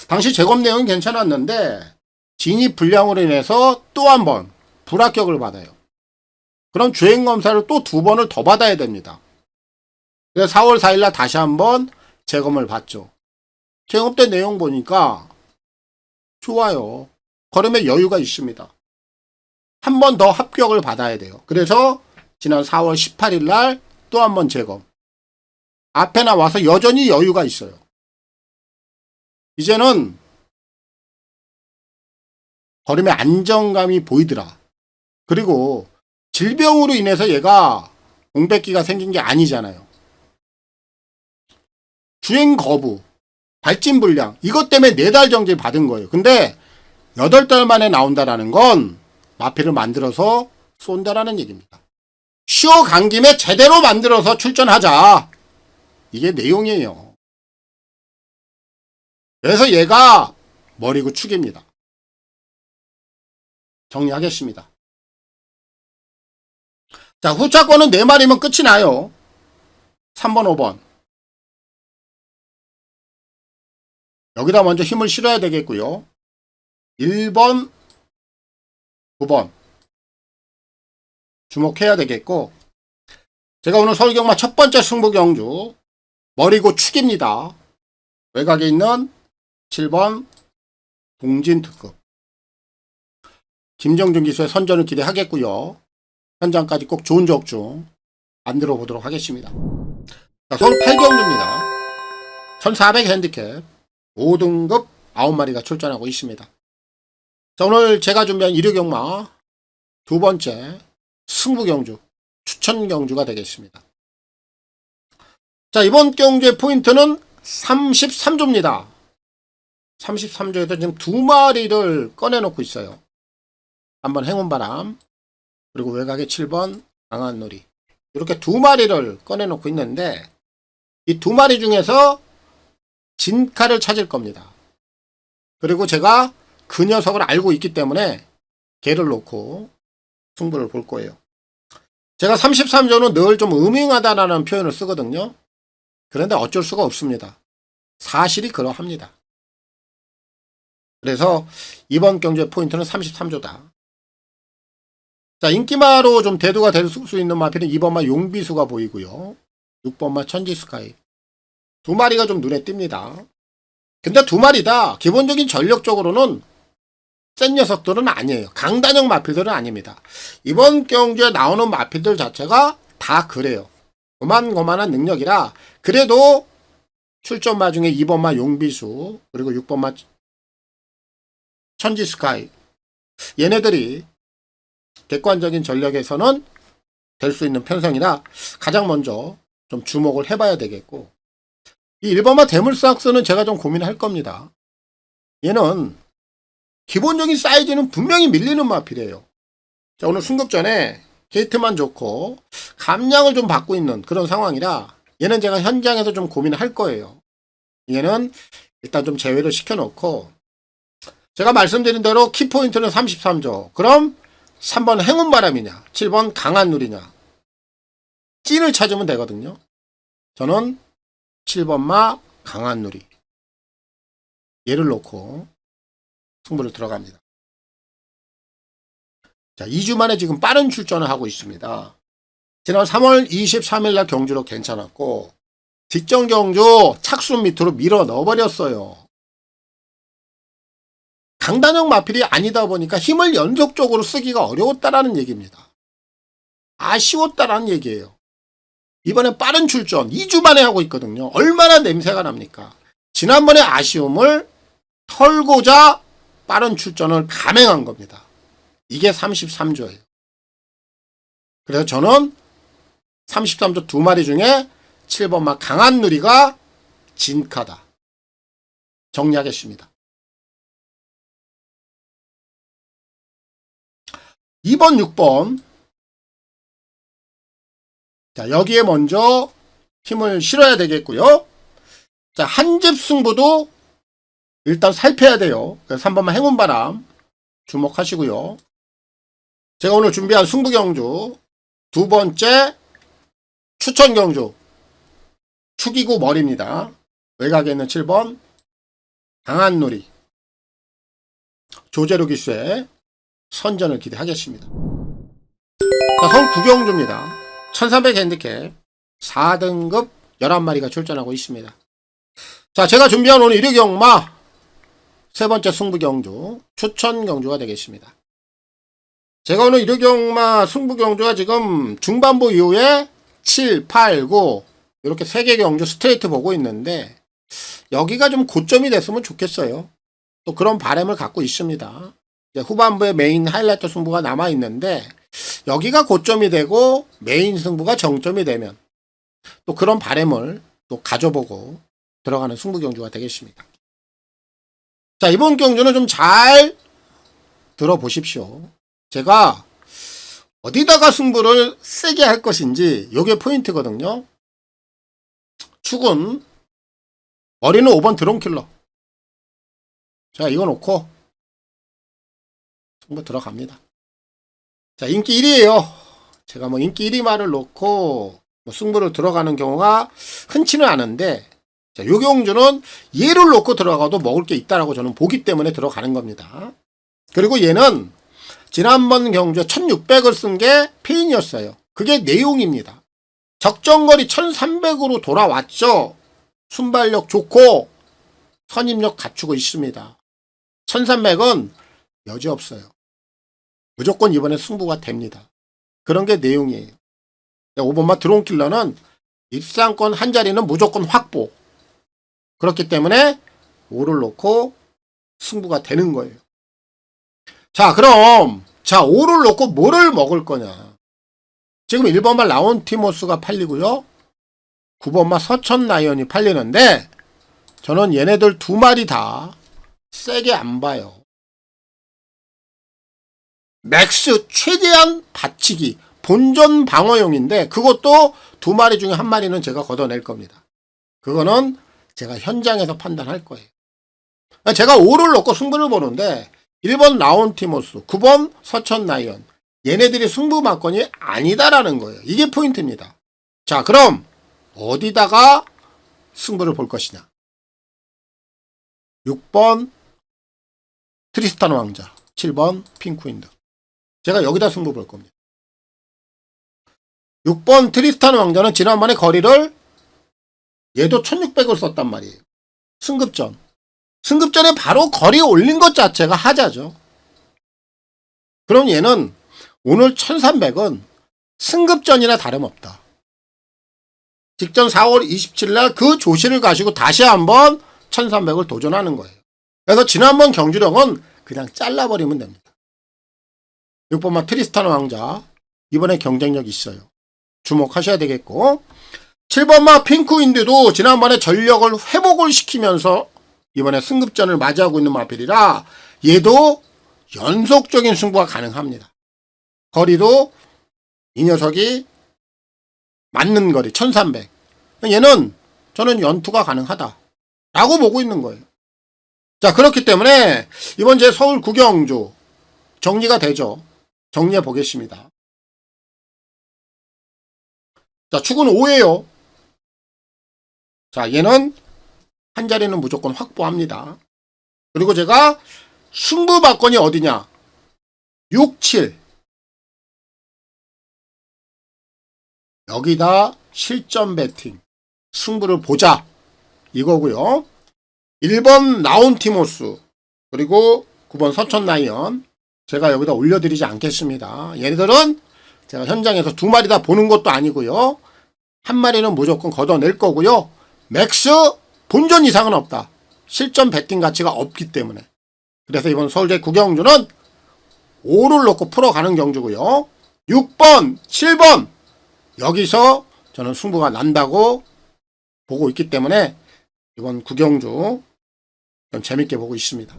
Speaker 2: 당시 재검 내용이 괜찮았는데 진입 불량으로 인해서 또 한 번 불합격을 받아요. 그럼 주행검사를 또 2번을 더 받아야 됩니다. 그래서 4월 4일 날 다시 한번 재검을 받죠. 재검 때 내용 보니까 좋아요. 걸음에 여유가 있습니다. 한 번 더 합격을 받아야 돼요. 그래서 지난 4월 18일 날 또 한 번 재검. 앞에 나와서 여전히 여유가 있어요. 이제는 걸음에 안정감이 보이더라. 그리고 질병으로 인해서 얘가 공백기가 생긴 게 아니잖아요. 주행 거부, 발진 불량, 이것 때문에 4달 정지 받은 거예요. 근데 8달 만에 나온다라는 건 마피를 만들어서 쏜다라는 얘기입니다. 쉬어간 김에 제대로 만들어서 출전하자. 이게 내용이에요. 그래서 얘가 머리고 축입니다. 정리하겠습니다. 자, 후차권은 4마리면 끝이 나요. 3번, 5번. 여기다 먼저 힘을 실어야 되겠고요. 1번, 9번. 주목해야 되겠고, 제가 오늘 서울경마 첫 번째 승부경주, 머리고 축입니다. 외곽에 있는 7번, 동진특급. 김정준 기수의 선전을 기대하겠고요. 현장까지 꼭 좋은 적중 만들어 보도록 하겠습니다. 자, 서울 8경주입니다. 1400 핸디캡 5등급 9마리가 출전하고 있습니다. 자, 오늘 제가 준비한 일요경마 두 번째 승부경주, 추천경주가 되겠습니다. 자, 이번 경주의 포인트는 33조입니다. 33조에서 지금 2마리를 꺼내놓고 있어요. 한번 행운바람, 그리고 외곽에 7번 강한놀이. 이렇게 2마리를 꺼내놓고 있는데, 이 2마리 중에서 진카를 찾을 겁니다. 그리고 제가 그 녀석을 알고 있기 때문에 걔를 놓고 승부를 볼 거예요. 제가 33조는 늘 좀 음흉하다라는 표현을 쓰거든요. 그런데 어쩔 수가 없습니다. 사실이 그러합니다. 그래서 이번 경주의 포인트는 33조다. 자, 인기마로 좀 대두가 될 수 있는 마피는 2번마 용비수가 보이고요. 6번마 천지스카이. 2마리가 좀 눈에 띕니다. 근데 2마리 다 기본적인 전력적으로는 센 녀석들은 아니에요. 강단형 마필들은 아닙니다. 이번 경주에 나오는 마필들 자체가 다 그래요. 고만고만한 능력이라 그래도 출전마 중에 2번마 용비수 그리고 6번마 천지스카이 얘네들이 객관적인 전력에서는 될 수 있는 편성이라 가장 먼저 좀 주목을 해봐야 되겠고, 이 1번마 대물삭스는 제가 좀 고민할 겁니다. 얘는 기본적인 사이즈는 분명히 밀리는 마필이에요. 자, 오늘 순급전에 게이트만 좋고 감량을 좀 받고 있는 그런 상황이라 얘는 제가 현장에서 좀 고민할 거예요. 얘는 일단 좀 제외를 시켜놓고, 제가 말씀드린 대로 키포인트는 33조. 그럼 3번 행운바람이냐 7번 강한누리냐 찐을 찾으면 되거든요. 저는 7번마 강한누리 얘를 놓고 승부를 들어갑니다. 자, 2주 만에 지금 빠른 출전을 하고 있습니다. 지난 3월 23일 날 경주로 괜찮았고 직전 경주 착순 밑으로 밀어 넣어버렸어요. 강단형 마필이 아니다 보니까 힘을 연속적으로 쓰기가 어려웠다라는 얘기입니다. 아쉬웠다라는 얘기예요. 이번에 빠른 출전 2주 만에 하고 있거든요. 얼마나 냄새가 납니까? 지난번에 아쉬움을 털고자 빠른 출전을 감행한 겁니다. 이게 33조예요. 그래서 저는 33조 2마리 중에 7번마 강한누리가 진카다. 정리하겠습니다. 2번, 6번. 자, 여기에 먼저 힘을 실어야 되겠고요. 자, 한집 승부도 일단 살펴야 돼요. 그래서 3번만 행운바람 주목하시고요. 제가 오늘 준비한 승부경주 두 번째 추천경주 축이고 머리입니다. 외곽에 있는 7번 강한놀이 조재로 기수의 선전을 기대하겠습니다. 자, 서울 9경주입니다. 1300 핸디캡 4등급 11마리가 출전하고 있습니다. 자, 제가 준비한 오늘 일요경마 세 번째 승부 경주, 추천 경주가 되겠습니다. 제가 오늘 일요경마 승부 경주가 지금 중반부 이후에 7, 8, 9 이렇게 3개 경주 스트레이트 보고 있는데 여기가 좀 고점이 됐으면 좋겠어요. 또 그런 바람을 갖고 있습니다. 이제 후반부에 메인 하이라이트 승부가 남아 있는데 여기가 고점이 되고 메인 승부가 정점이 되면 또 그런 바람을 또 가져보고 들어가는 승부 경주가 되겠습니다. 자, 이번 경주는 좀 잘 들어보십시오. 제가 어디다가 승부를 세게 할 것인지 요게 포인트거든요. 축은 머리는 5번 드론킬러. 자, 이거 놓고 승부 들어갑니다. 자, 인기 1위에요. 제가 뭐 인기 1위 말을 놓고 뭐 승부를 들어가는 경우가 흔치는 않은데, 자, 요 경주는 얘를 놓고 들어가도 먹을 게 있다라고 저는 보기 때문에 들어가는 겁니다. 그리고 얘는 지난번 경주에 1600을 쓴 게 페인이었어요. 그게 내용입니다. 적정거리 1300으로 돌아왔죠. 순발력 좋고 선임력 갖추고 있습니다. 1300은 여지 없어요. 무조건 이번에 승부가 됩니다. 그런 게 내용이에요. 5번마 드론킬러는 입상권 한 자리는 무조건 확보. 그렇기 때문에 5를 놓고 승부가 되는 거예요. 자, 그럼 5를 놓고 뭐를 먹을 거냐. 지금 1번마 라운티모스가 팔리고요. 9번마 서천라이언이 팔리는데 저는 얘네들 두 마리 다 세게 안 봐요. 맥스 최대한 받치기 본전 방어용인데 그것도 두 마리 중에 한 마리는 제가 걷어낼 겁니다. 그거는 제가 현장에서 판단할 거예요. 제가 5를 놓고 승부를 보는데 1번 라운티모스, 9번 서천라이언 얘네들이 승부 막건이 아니다라는 거예요. 이게 포인트입니다. 자, 그럼 어디다가 승부를 볼 것이냐. 6번 트리스탄 왕자, 7번 핑크윈드. 제가 여기다 승부 볼 겁니다. 6번 트리스탄 왕자는 지난번에 거리를 얘도 1600을 썼단 말이에요. 승급전. 승급전에 바로 거리 올린 것 자체가 하자죠. 그럼 얘는 오늘 1300은 승급전이나 다름없다. 직전 4월 27일 날 그 조시를 가지고 다시 한번 1300을 도전하는 거예요. 그래서 지난번 경주력은 그냥 잘라버리면 됩니다. 6번마 트리스탄 왕자 이번에 경쟁력 있어요. 주목하셔야 되겠고 7번마 핑크윈드도 지난번에 전력을 회복을 시키면서 이번에 승급전을 맞이하고 있는 마필이라 얘도 연속적인 승부가 가능합니다. 거리도 이 녀석이 맞는 거리 1300. 얘는 저는 연투가 가능하다 라고 보고 있는 거예요. 자, 그렇기 때문에 이번 제 서울 구경주 정리가 되죠. 정리해 보겠습니다. 자, 축은 5예요. 자, 얘는 한 자리는 무조건 확보합니다. 그리고 제가 승부 박건이 어디냐? 6, 7. 여기다 실전 배팅. 승부를 보자. 이거고요. 1번 라운티모스. 그리고 9번 서천라이언. 제가 여기다 올려드리지 않겠습니다. 얘네들은 제가 현장에서 두 마리 다 보는 것도 아니고요. 한 마리는 무조건 걷어낼 거고요. 맥스 본전 이상은 없다. 실전 배팅 가치가 없기 때문에. 그래서 이번 서울대 구경주는 5를 놓고 풀어가는 경주고요. 6번, 7번 여기서 저는 승부가 난다고 보고 있기 때문에 이번 구경주 좀 재밌게 보고 있습니다.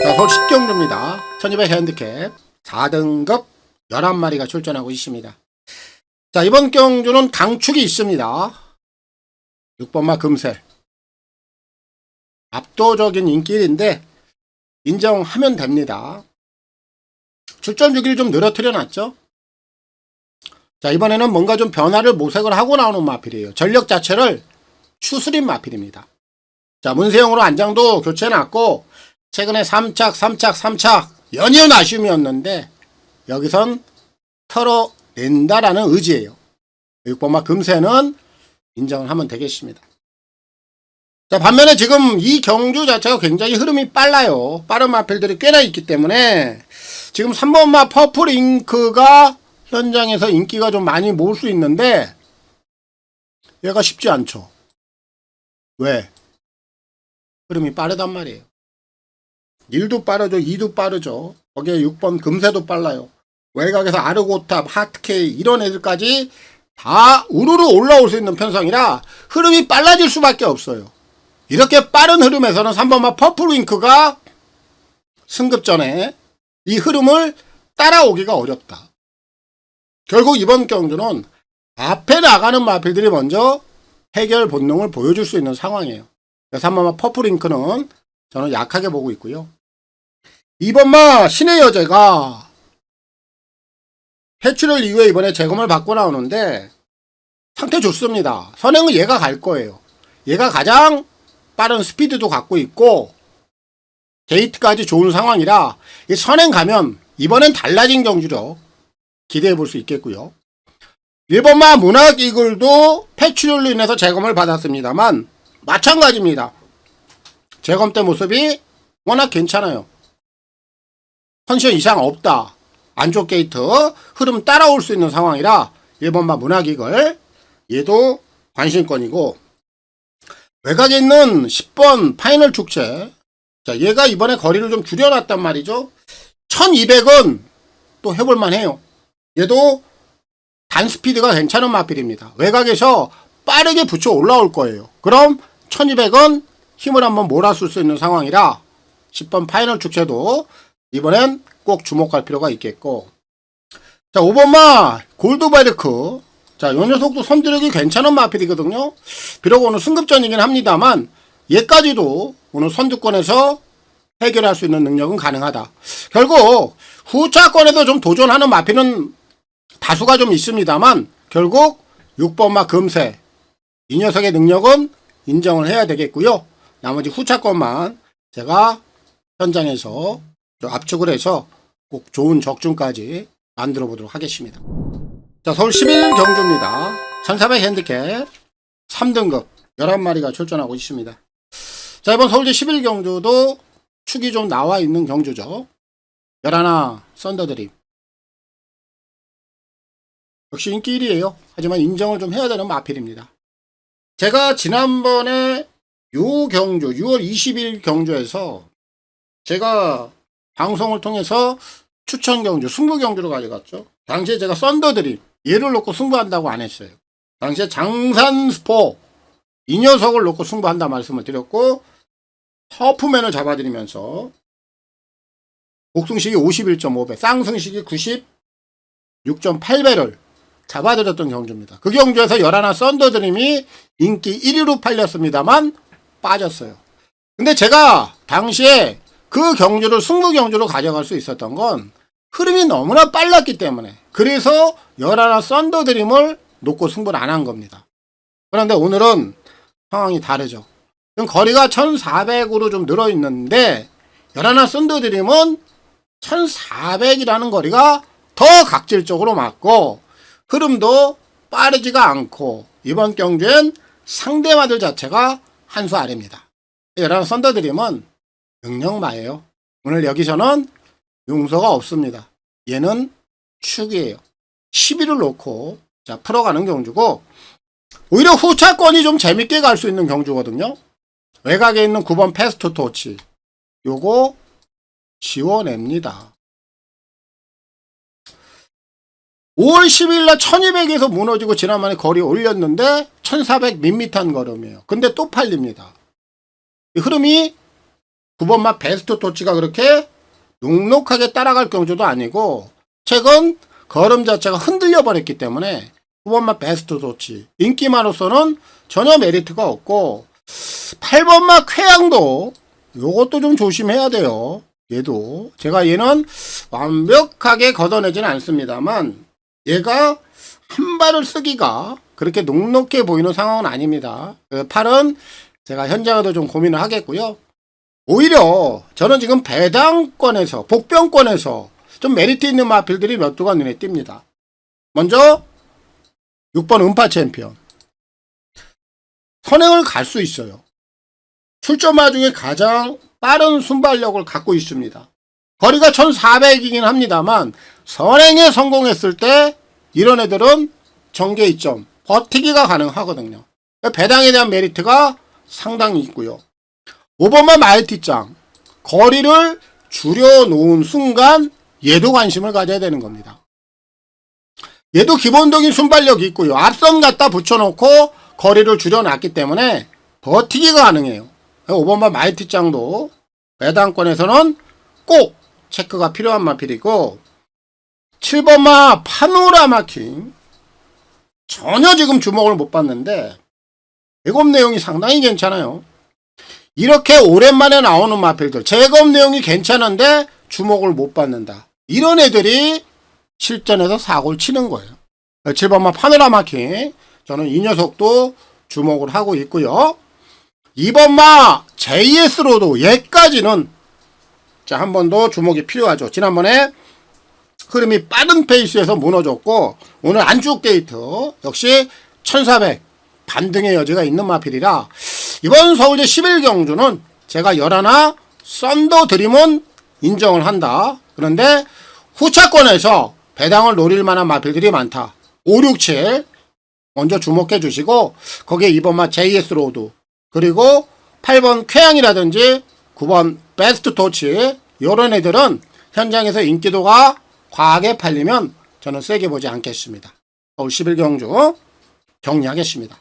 Speaker 2: 자, 서울 10경주입니다. 1200 핸디캡 4등급 11마리가 출전하고 있습니다. 자, 이번 경주는 강축이 있습니다. 6번마 금셀. 압도적인 인기 1인데 인정하면 됩니다. 출전 주기를 좀 늘어뜨려 놨죠. 자, 이번에는 뭔가 좀 변화를 모색을 하고 나오는 마필이에요. 전력 자체를 추스린 마필입니다. 자, 문세영으로 안장도 교체해 놨고 최근에 3착 연이은 아쉬움이었는데 여기선 털어낸다라는 의지예요. 6번마 금세는 인정을 하면 되겠습니다. 자, 반면에 지금 이 경주 자체가 굉장히 흐름이 빨라요. 빠른 마필들이 꽤나 있기 때문에 지금 3번마 퍼플 잉크가 현장에서 인기가 좀 많이 모을 수 있는데 얘가 쉽지 않죠. 왜? 흐름이 빠르단 말이에요. 1도 빠르죠. 2도 빠르죠. 거기에 6번 금세도 빨라요. 외곽에서 아르고탑, 하트케이 이런 애들까지 다 우르르 올라올 수 있는 편성이라 흐름이 빨라질 수밖에 없어요. 이렇게 빠른 흐름에서는 3번마 퍼플윙크가 승급전에 이 흐름을 따라오기가 어렵다. 결국 이번 경주는 앞에 나가는 마필들이 먼저 해결 본능을 보여줄 수 있는 상황이에요. 3번마 퍼플윙크는 저는 약하게 보고 있고요. 2번마 신의 여제가 해출을 이후에 이번에 재검을 받고 나오는데 상태 좋습니다. 선행은 얘가 갈 거예요. 얘가 가장 빠른 스피드도 갖고 있고 게이트까지 좋은 상황이라 이 선행 가면 이번엔 달라진 경주력 기대해 볼 수 있겠고요. 1번마 문학 이글도 패출혈로 인해서 재검을 받았습니다만 마찬가지입니다. 재검 때 모습이 워낙 괜찮아요. 컨디션 이상 없다. 안쪽 게이트 흐름 따라올 수 있는 상황이라 1번마 문학 이글 얘도 관심권이고, 외곽에 있는 10번 파이널 축제. 자, 얘가 이번에 거리를 좀 줄여놨단 말이죠. 1200은 또 해볼만 해요. 얘도 단 스피드가 괜찮은 마필입니다. 외곽에서 빠르게 붙여 올라올 거예요. 그럼 1200은 힘을 한번 몰아쓸 수 있는 상황이라 10번 파이널 축제도 이번엔 꼭 주목할 필요가 있겠고. 자, 5번마 골드베르크. 자, 요 녀석도 선두력이 괜찮은 마필이거든요. 비록 오늘 승급전이긴 합니다만 얘까지도 오늘 선두권에서 해결할 수 있는 능력은 가능하다. 결국 후차권에서 좀 도전하는 마필은 다수가 좀 있습니다만 결국 6번마 금세 이 녀석의 능력은 인정을 해야 되겠고요. 나머지 후차권만 제가 현장에서 좀 압축을 해서 꼭 좋은 적중까지 만들어 보도록 하겠습니다. 자, 서울 11 경주입니다. 1400 핸디캡 3등급 11마리가 출전하고 있습니다. 자, 이번 서울시 11 경주도 축이 좀 나와 있는 경주죠. 11 썬더드림. 역시 인기 1위에요. 하지만 인정을 좀 해야 되는 마필입니다. 제가 지난번에 요 경주 6월 20일 경주에서 제가 방송을 통해서 추천 경주, 승부 경주로 가져갔죠. 당시에 제가 썬더드림 얘를 놓고 승부한다고 안 했어요. 당시에 장산스포 이 녀석을 놓고 승부한다 말씀을 드렸고, 터프맨을 잡아드리면서 복승식이 51.5배, 쌍승식이 96.8배를 잡아드렸던 경주입니다. 그 경주에서 11 썬더드림이 인기 1위로 팔렸습니다만 빠졌어요. 근데 제가 당시에 그 경주를 승부 경주로 가져갈 수 있었던 건 흐름이 너무나 빨랐기 때문에, 그래서 11 썬더드림을 놓고 승부를 안 한 겁니다. 그런데 오늘은 상황이 다르죠. 거리가 1400으로 좀 늘어있는데 11 썬더드림은 1400이라는 거리가 더 각질적으로 맞고 흐름도 빠르지가 않고 이번 경주엔 상대마들 자체가 한 수 아래입니다. 11 썬더드림은 능력마예요. 오늘 여기서는 용서가 없습니다. 얘는 축이에요. 11을 놓고 자 풀어가는 경주고, 오히려 후차권이 좀 재밌게 갈 수 있는 경주거든요. 외곽에 있는 9번 패스트 토치 요거 지워냅니다. 5월 10일날 1200에서 무너지고 지난번에 거리 올렸는데 1400 밋밋한 걸음이에요. 근데 또 팔립니다. 이 흐름이 9번마 베스트 토치가 그렇게 녹록하게 따라갈 경주도 아니고 최근 걸음 자체가 흔들려 버렸기 때문에 9번마 베스트 토치 인기만으로서는 전혀 메리트가 없고, 8번마 쾌양도 요것도 좀 조심해야 돼요. 얘도 제가 얘는 완벽하게 걷어내지는 않습니다만 얘가 한 발을 쓰기가 그렇게 녹록해 보이는 상황은 아닙니다. 팔은 제가 현장에도 좀 고민을 하겠고요. 오히려 저는 지금 배당권에서 복병권에서 좀 메리트 있는 마필들이 몇 두가 눈에 띕니다. 먼저 6번 음파 챔피언 선행을 갈 수 있어요. 출전마 중에 가장 빠른 순발력을 갖고 있습니다. 거리가 1400이긴 합니다만 선행에 성공했을 때 이런 애들은 정계 2점 버티기가 가능하거든요. 배당에 대한 메리트가 상당히 있고요. 5번마 마이티짱 거리를 줄여놓은 순간 얘도 관심을 가져야 되는 겁니다. 얘도 기본적인 순발력이 있고요. 앞선 갖다 붙여놓고 거리를 줄여놨기 때문에 버티기가 가능해요. 5번마 마이티짱도 배당권에서는 꼭 체크가 필요한 마필이고 7번마 파노라마킹 전혀 지금 주목을 못 받는데 제곱 내용이 상당히 괜찮아요. 이렇게 오랜만에 나오는 마필들 제곱 내용이 괜찮은데 주목을 못 받는다. 이런 애들이 실전에서 사고를 치는 거예요. 7번마 파노라마킹 저는 이 녀석도 주목을 하고 있고요. 2번마 JS로도 얘까지는 자, 한 번 더 주목이 필요하죠. 지난번에 흐름이 빠른 페이스에서 무너졌고 오늘 안쪽 게이트 역시 1400 반등의 여지가 있는 마필이라 이번 서울대 11경주는 제가 11 썬더 드림은 인정을 한다. 그런데 후차권에서 배당을 노릴 만한 마필들이 많다. 5, 6, 7 먼저 주목해 주시고 거기에 2번마 JS 로드 그리고 8번 쾌양이라든지 9번 베스트 토치 이런 애들은 현장에서 인기도가 과하게 팔리면 저는 세게 보지 않겠습니다. 서울 11경주 정리하겠습니다.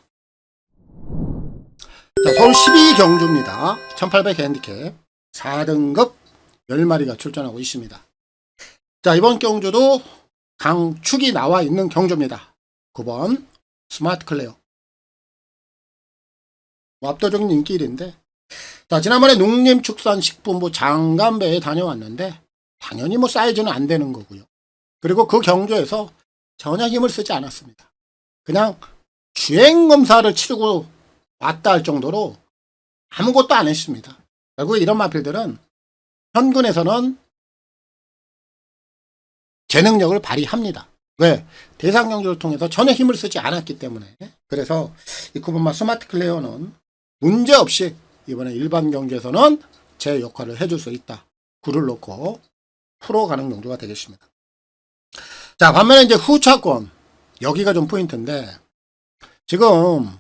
Speaker 2: 자, 서울 12경주입니다. 1800 핸디캡 4등급 10마리가 출전하고 있습니다. 자, 이번 경주도 강축이 나와 있는 경주입니다. 9번 스마트 클레어 압도적인 인기 1인데 자, 지난번에 농림축산식품부 장관배에 다녀왔는데 당연히 뭐 사이즈는 안 되는 거고요. 그리고 그 경주에서 전혀 힘을 쓰지 않았습니다. 그냥 주행검사를 치르고 왔다 할 정도로 아무것도 안 했습니다. 결국 이런 마필들은 현군에서는 제 능력을 발휘합니다. 왜? 대상 경주를 통해서 전혀 힘을 쓰지 않았기 때문에. 그래서 이 9번마 스마트 클레어는 문제없이 이번에 일반 경기에서는 제 역할을 해줄 수 있다. 굴을 놓고 풀어가는 경주가 되겠습니다. 자, 반면에 이제 후차권 여기가 좀 포인트인데 지금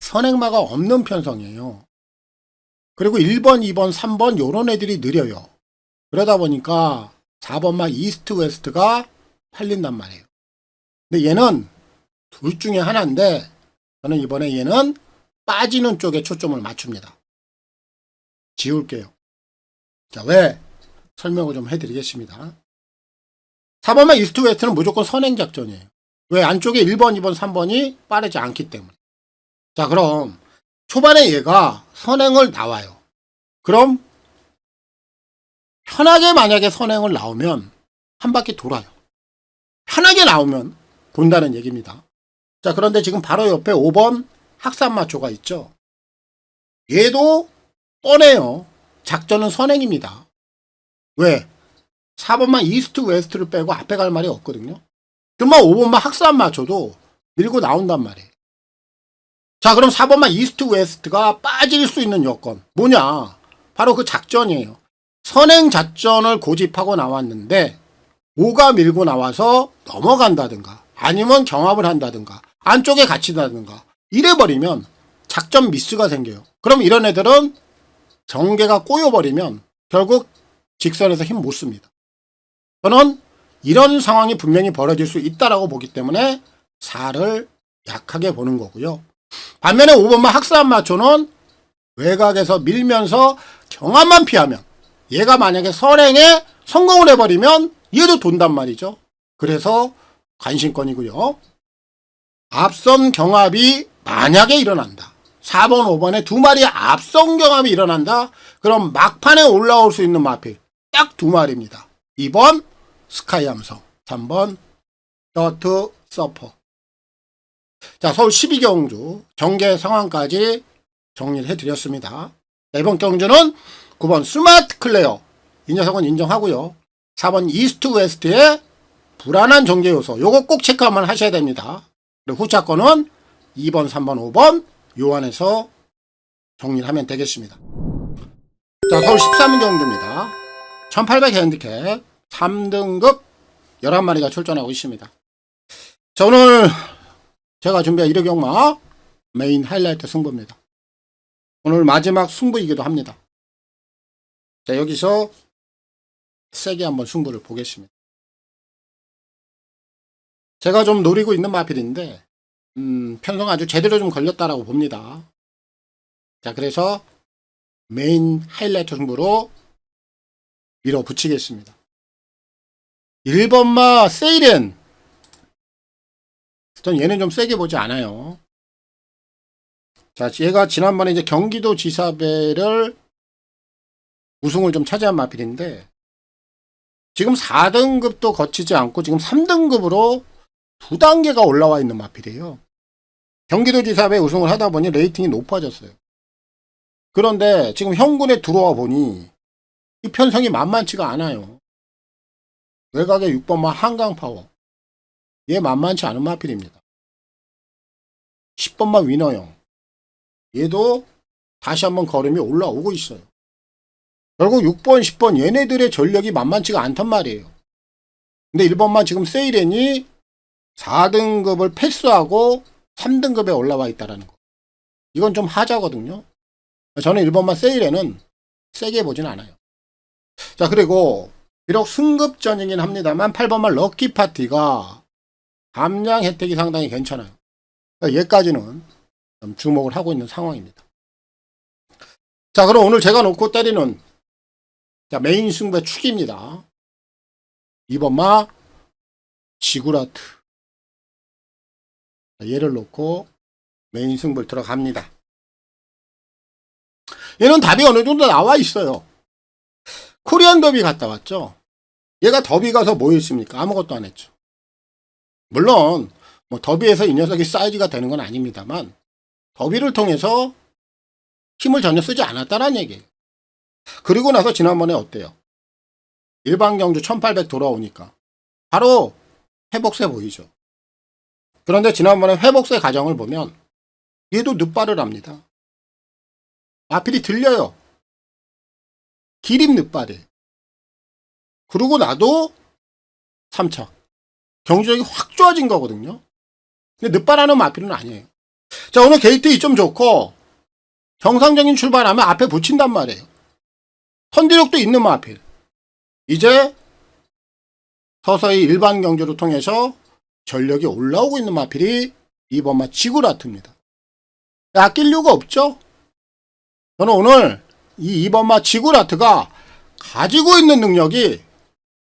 Speaker 2: 선행마가 없는 편성이에요. 그리고 1번, 2번, 3번 요런 애들이 느려요. 그러다 보니까 4번마 이스트 웨스트가 팔린단 말이에요. 근데 얘는 둘 중에 하나인데 저는 이번에 얘는 빠지는 쪽에 초점을 맞춥니다. 지울게요. 자, 왜? 설명을 좀 해드리겠습니다. 4번마 이스트 웨스트는 무조건 선행 작전이에요. 왜? 안쪽에 1번, 2번, 3번이 빠르지 않기 때문에. 자, 그럼 초반에 얘가 선행을 나와요. 그럼 편하게 만약에 선행을 나오면 한 바퀴 돌아요. 편하게 나오면 본다는 얘기입니다. 자, 그런데 지금 바로 옆에 5번 학산마초가 있죠. 얘도 뻔해요. 작전은 선행입니다. 왜? 4번만 이스트 웨스트를 빼고 앞에 갈 말이 없거든요. 그러면 5번만 학산마초도 밀고 나온단 말이에요. 자, 그럼 4번만 이스트 웨스트가 빠질 수 있는 여건 뭐냐? 바로 그 작전이에요. 선행 작전을 고집하고 나왔는데 5가 밀고 나와서 넘어간다든가 아니면 경합을 한다든가 안쪽에 갇힌다든가 이래버리면 작전 미스가 생겨요. 그럼 이런 애들은 전개가 꼬여버리면 결국 직선에서 힘 못 씁니다. 저는 이런 상황이 분명히 벌어질 수 있다라고 보기 때문에 4를 약하게 보는 거고요. 반면에 5번만 학산마초는 외곽에서 밀면서 경합만 피하면 얘가 만약에 선행에 성공을 해버리면 얘도 돈단 말이죠. 그래서 관심권이고요. 앞선 경합이 만약에 일어난다. 4번, 5번에 두 마리의 앞선 경합이 일어난다. 그럼 막판에 올라올 수 있는 마필 딱 두 마리입니다. 2번 스카이 함성, 3번 더트 서퍼. 자, 서울 12경주 전개 상황까지 정리를 해드렸습니다. 이번 경주는 9번 스마트 클레어 이 녀석은 인정하고요. 4번 이스트 웨스트의 불안한 전개 요소 요거 꼭 체크 한번 하셔야 됩니다. 그리고 후차권은 2번, 3번, 5번 요 안에서 정리를 하면 되겠습니다. 자, 서울 13인 경주입니다. 1800 핸디캡 3등급 11마리가 출전하고 있습니다. 자, 오늘 제가 준비한 1회 경마 메인 하이라이트 승부입니다. 오늘 마지막 승부이기도 합니다. 자, 여기서 세게 한번 승부를 보겠습니다. 제가 좀 노리고 있는 마필인데 편성 아주 제대로 좀 걸렸다라고 봅니다. 자, 그래서 메인 하이라이트 승부로 밀어붙이겠습니다. 1번마 세이렌. 전 얘는 좀 세게 보지 않아요. 자, 얘가 지난번에 이제 경기도 지사배를 우승을 좀 차지한 마필인데 지금 4등급도 거치지 않고 지금 3등급으로 2단계가 올라와 있는 마필이에요. 경기도 지사배 우승을 하다 보니 레이팅이 높아졌어요. 그런데 지금 형군에 들어와 보니 이 편성이 만만치가 않아요. 외곽의 6번마 한강파워. 얘 만만치 않은 마필입니다. 10번마 위너형. 얘도 다시 한번 걸음이 올라오고 있어요. 결국 6번, 10번 얘네들의 전력이 만만치가 않단 말이에요. 근데 1번만 지금 세이렌이 4등급을 패스하고 3등급에 올라와 있다는 거. 이건 좀 하자거든요. 저는 1번만 세이렌은 세게 보진 않아요. 자, 그리고 비록 승급전이긴 합니다만 8번만 럭키파티가 감량 혜택이 상당히 괜찮아요. 얘까지는 좀 주목을 하고 있는 상황입니다. 자, 그럼 오늘 제가 놓고 때리는 자, 메인 승부의 축입니다. 2번마 지구라트. 얘를 놓고 메인 승부를 들어갑니다. 얘는 답이 어느 정도 나와 있어요. 코리안 더비 갔다 왔죠. 얘가 더비 가서 뭐 했습니까? 아무것도 안 했죠. 물론 뭐 더비에서 이 녀석이 사이즈가 되는 건 아닙니다만 더비를 통해서 힘을 전혀 쓰지 않았다는 얘기예요. 그리고 나서 지난번에 어때요? 일반 경주 1800 돌아오니까 바로 회복세 보이죠. 그런데 지난번에 회복세 과정을 보면 얘도 늦발을 합니다. 마필이 들려요. 기립 늦발이에요. 그러고 나도 3차. 경주력이 확 좋아진 거거든요. 근데 늦발하는 마필은 아니에요. 자, 오늘 게이트 2점 좋고 정상적인 출발하면 앞에 붙인단 말이에요. 선디력도 있는 마필. 이제 서서히 일반 경주를 통해서 전력이 올라오고 있는 마필이 2번마 지구라트입니다. 아낄 이유가 없죠? 저는 오늘 이 2번마 지구라트가 가지고 있는 능력이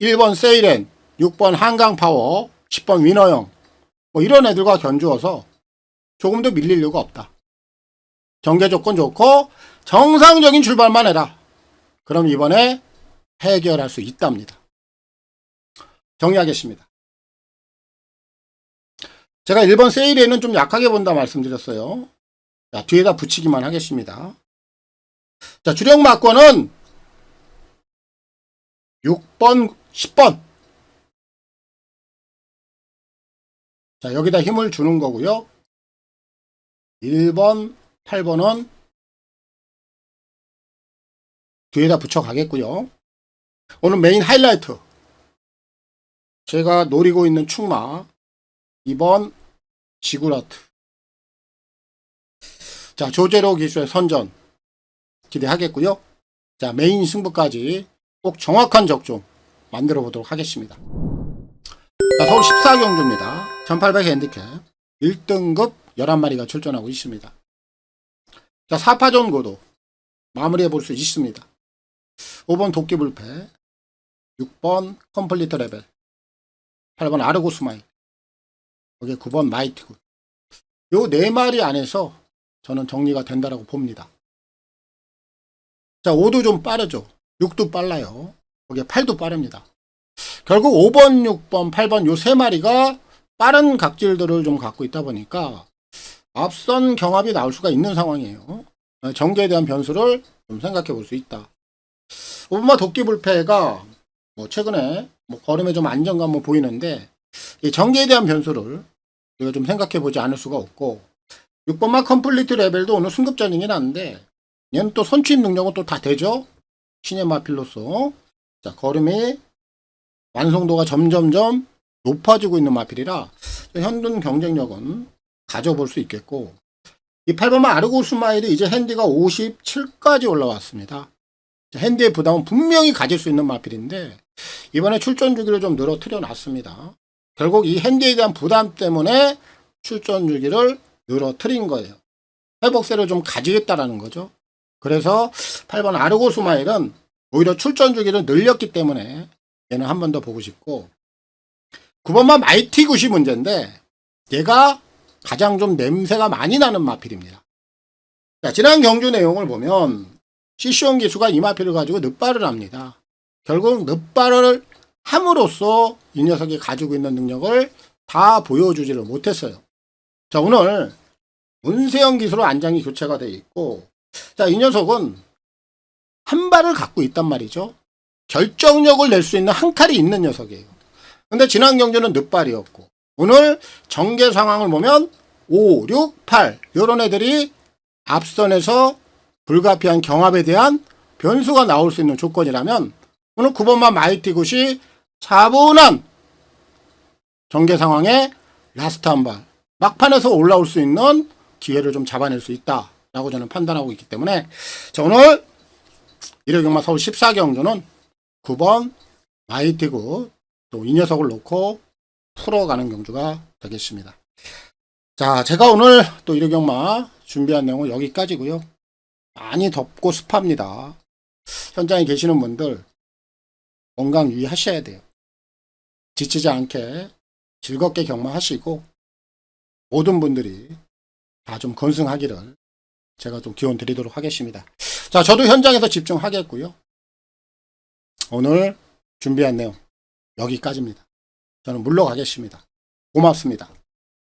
Speaker 2: 1번 세이렌, 6번 한강파워, 10번 위너형 뭐 이런 애들과 견주어서 조금 더 밀릴 이유가 없다. 경계 조건 좋고 정상적인 출발만 해라. 그럼 이번에 해결할 수 있답니다. 정리하겠습니다. 제가 1번 세이렌은 좀 약하게 본다 말씀드렸어요. 자, 뒤에다 붙이기만 하겠습니다. 자, 주력 막권은 6번, 10번. 자, 여기다 힘을 주는 거고요. 1번, 8번은 뒤에다 붙여 가겠고요. 오늘 메인 하이라이트. 제가 노리고 있는 축마 2번 지구라트. 자, 조제로 기수의 선전 기대하겠고요. 자, 메인 승부까지 꼭 정확한 적중 만들어 보도록 하겠습니다. 자, 서울 14경주입니다. 1800 핸디캡 1등급 11마리가 출전하고 있습니다. 자, 4파전 고도 마무리해 볼 수 있습니다. 5번 도끼불패, 6번 컴플리트 레벨, 8번 아르고스 마이, 여기 9번 마이티굿. 요 4마리 안에서 저는 정리가 된다라고 봅니다. 자, 5도 좀 빠르죠. 6도 빨라요. 거기에 8도 빠릅니다. 결국 5번, 6번, 8번 요 3마리가 빠른 각질들을 좀 갖고 있다 보니까 앞선 경합이 나올 수가 있는 상황이에요. 전개에 대한 변수를 좀 생각해 볼 수 있다. 5번마 도끼불패가 뭐 최근에 뭐 걸음에 좀 안정감을 보이는데 이 전개에 대한 변수를 우리가 좀 생각해 보지 않을 수가 없고 6번마 컴플리트 레벨도 오늘 승급전이긴 한데 얘는 또 선취입 능력은 또 다 되죠. 시네마필로서. 자, 걸음이 완성도가 점점점 높아지고 있는 마필이라 현존 경쟁력은 가져볼 수 있겠고, 이 8번마 아르고스마일이 이제 핸디가 57까지 올라왔습니다. 핸디의 부담은 분명히 가질 수 있는 마필인데 이번에 출전 주기를 좀 늘어뜨려 놨습니다. 결국 이 핸디에 대한 부담 때문에 출전 주기를 늘어뜨린 거예요. 회복세를 좀 가지겠다라는 거죠. 그래서 8번 아르고스마일은 오히려 출전 주기를 늘렸기 때문에 얘는 한 번 더 보고 싶고, 9번마 마이티 굿이 문제인데 얘가 가장 좀 냄새가 많이 나는 마필입니다. 자, 지난 경주 내용을 보면 시시온 기수가 이 마필을 가지고 늑발을 합니다. 결국 늑발을 함으로써 이 녀석이 가지고 있는 능력을 다 보여주지를 못했어요. 자, 오늘 문세영 기수로 안장이 교체가 되어 있고, 자, 이 녀석은 한 발을 갖고 있단 말이죠. 결정력을 낼 수 있는 한 칼이 있는 녀석이에요. 근데 지난 경주는 늑발이었고, 오늘 전개 상황을 보면 5, 6, 8 이런 애들이 앞선에서 불가피한 경합에 대한 변수가 나올 수 있는 조건이라면 오늘 9번마 마이티 굿이 차분한 전개 상황에 라스트 한 발, 막판에서 올라올 수 있는 기회를 좀 잡아낼 수 있다라고 저는 판단하고 있기 때문에, 자, 오늘 일요경마 서울 14경주는 9번 마이티 굿, 또 이 녀석을 놓고 풀어가는 경주가 되겠습니다. 자, 제가 오늘 또 일요경마 준비한 내용은 여기까지고요. 많이 덥고 습합니다. 현장에 계시는 분들 건강 유의하셔야 돼요. 지치지 않게 즐겁게 경마하시고 모든 분들이 다 좀 건승하기를 제가 좀 기원 드리도록 하겠습니다. 자, 저도 현장에서 집중하겠고요. 오늘 준비한 내용 여기까지입니다. 저는 물러가겠습니다. 고맙습니다.